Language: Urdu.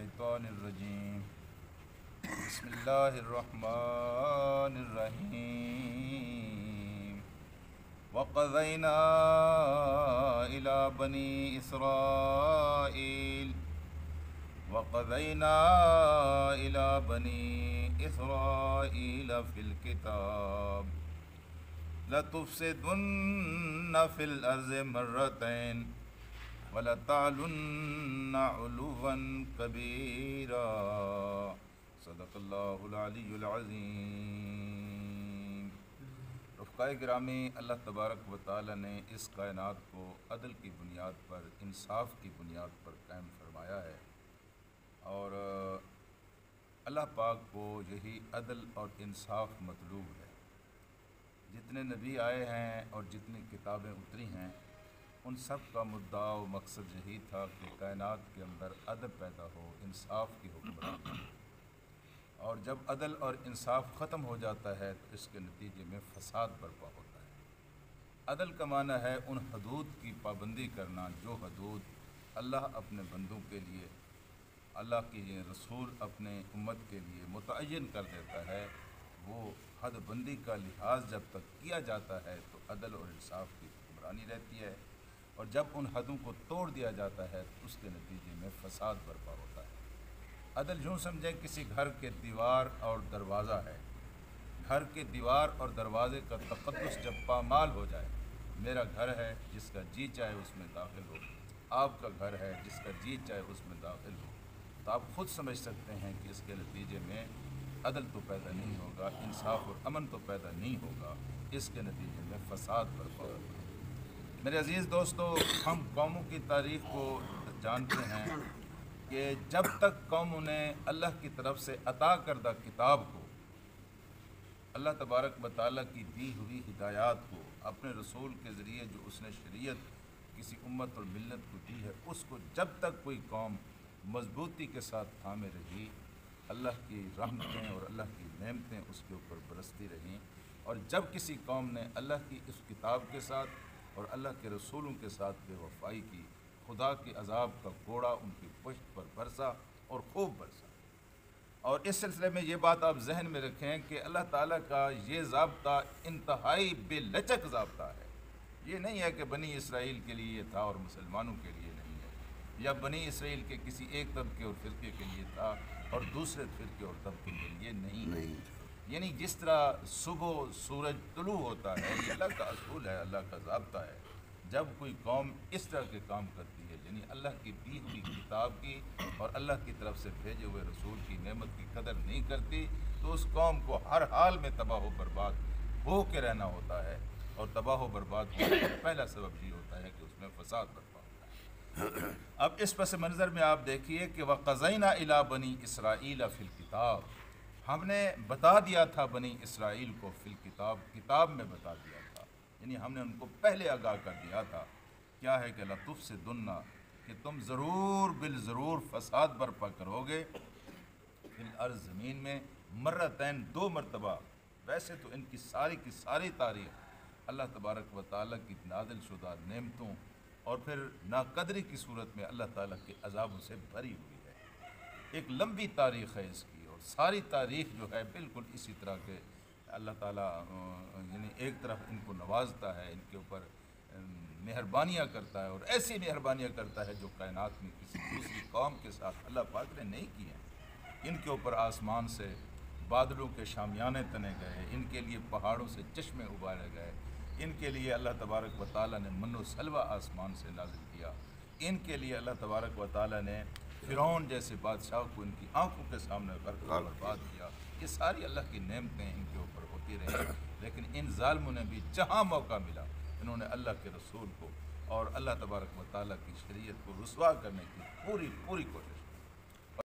الشیطان الرجیم بسم اللہ الرحمن الرحیم وقضینا الی بنی اسرائیل وقضینا الی بنی اسرائیل فی الکتاب لتفسدن فی الارض مرتین وَلَتَعْلُنَّ عُلُوًّا كَبِيرًا صدق اللہ العلی العظیم۔ رفقائے گرامی، اللہ تبارک و تعالی نے اس کائنات کو عدل کی بنیاد پر، انصاف کی بنیاد پر قائم فرمایا ہے، اور اللہ پاک کو یہی عدل اور انصاف مطلوب ہے۔ جتنے نبی آئے ہیں اور جتنی کتابیں اتری ہیں، ان سب کا مدعا و مقصد یہی تھا کہ کائنات کے اندر عدل پیدا ہو، انصاف کی حکمرانی ہو، اور جب عدل اور انصاف ختم ہو جاتا ہے تو اس کے نتیجے میں فساد برپا ہوتا ہے۔ عدل کا معنی ہے ان حدود کی پابندی کرنا جو حدود اللہ اپنے بندوں کے لیے، اللہ کے رسول اپنے امت کے لیے متعین کر دیتا ہے، وہ حد بندی کا لحاظ جب تک کیا جاتا ہے تو عدل اور انصاف کی حکمرانی رہتی ہے، اور جب ان حدوں کو توڑ دیا جاتا ہے تو اس کے نتیجے میں فساد برپا ہوتا ہے۔ عدل یوں سمجھیں کسی گھر کے دیوار اور دروازہ ہے۔ گھر کے دیوار اور دروازے کا تقدس جب پامال ہو جائے، میرا گھر ہے جس کا جی چاہے اس میں داخل ہو، آپ کا گھر ہے جس کا جی چاہے اس میں داخل ہو، تو آپ خود سمجھ سکتے ہیں کہ اس کے نتیجے میں عدل تو پیدا نہیں ہوگا، انصاف اور امن تو پیدا نہیں ہوگا، اس کے نتیجے میں فساد برپا ہوگا۔ میرے عزیز دوستو، ہم قوموں کی تاریخ کو جانتے ہیں کہ جب تک قوموں نے اللہ کی طرف سے عطا کردہ کتاب کو، اللہ تبارک و تعالیٰ کی دی ہوئی ہدایات کو، اپنے رسول کے ذریعے جو اس نے شریعت کسی امت اور ملت کو دی ہے، اس کو جب تک کوئی قوم مضبوطی کے ساتھ تھامے رہی، اللہ کی رحمتیں اور اللہ کی نعمتیں اس کے اوپر برستی رہیں، اور جب کسی قوم نے اللہ کی اس کتاب کے ساتھ اور اللہ کے رسولوں کے ساتھ بے وفائی کی، خدا کے عذاب کا کوڑا ان کی پشت پر برسا اور خوب برسا۔ اور اس سلسلے میں یہ بات آپ ذہن میں رکھیں کہ اللہ تعالیٰ کا یہ ضابطہ انتہائی بے لچک ضابطہ ہے۔ یہ نہیں ہے کہ بنی اسرائیل کے لیے یہ تھا اور مسلمانوں کے لیے نہیں ہے، یا بنی اسرائیل کے کسی ایک طبقے اور فرقے کے لیے تھا اور دوسرے فرقے اور طبقے کے لیے نہیں ہے۔ یعنی جس طرح صبح سورج طلوع ہوتا ہے، یہ اللہ کا اصول ہے، اللہ کا ضابطہ ہے۔ جب کوئی قوم اس طرح کے کام کرتی ہے، یعنی اللہ کی دی ہوئی کتاب کی اور اللہ کی طرف سے بھیجے ہوئے رسول کی نعمت کی قدر نہیں کرتی، تو اس قوم کو ہر حال میں تباہ و برباد ہو کے رہنا ہوتا ہے، اور تباہ و برباد ہونے کا پہلا سبب یہ ہوتا ہے کہ اس میں فساد برپا ہوتا ہے۔ اب اس پس منظر میں آپ دیکھیے کہ وَقَضَيْنَا إِلَىٰ بَنِي إِسْرَائِيلَ فِي الْكِتَابِ، ہم نے بتا دیا تھا بنی اسرائیل کو فی الکتاب، کتاب میں بتا دیا تھا، یعنی ہم نے ان کو پہلے آگاہ کر دیا تھا، کیا ہے کہ لَتُفْسِدُنَّ، کہ تم ضرور بالضرور فساد برپا کرو گے، فی الارض، زمین میں، مرتین، 2 مرتبہ۔ ویسے تو ان کی ساری تاریخ اللہ تبارک و تعالیٰ کی نازل شدہ نعمتوں اور پھر ناقدری کی صورت میں اللہ تعالیٰ کے عذابوں سے بھری ہوئی ہے، ایک لمبی تاریخ ہے اس کی، اور ساری تاریخ جو ہے بالکل اسی طرح کے اللہ تعالیٰ یعنی ایک طرف ان کو نوازتا ہے، ان کے اوپر مہربانیاں کرتا ہے، اور ایسی مہربانیاں کرتا ہے جو کائنات میں کسی دوسری قوم کے ساتھ اللہ پاک نے نہیں کی ہیں۔ ان کے اوپر آسمان سے بادلوں کے شامیانے تنے گئے، ان کے لیے پہاڑوں سے چشمے ابارے گئے، ان کے لیے اللہ تبارک و تعالیٰ نے من و سلوہ آسمان سے نازل کیا، ان کے لیے اللہ تبارک و تعالیٰ نے فرعون جیسے بادشاہ کو ان کی آنکھوں کے سامنے غرق و برباد کیا۔ یہ ساری اللہ کی نعمتیں ان کے اوپر ہوتی رہیں، لیکن ان ظالموں نے بھی جہاں موقع ملا انہوں نے اللہ کے رسول کو اور اللہ تبارک و تعالیٰ کی شریعت کو رسوا کرنے کی پوری کوشش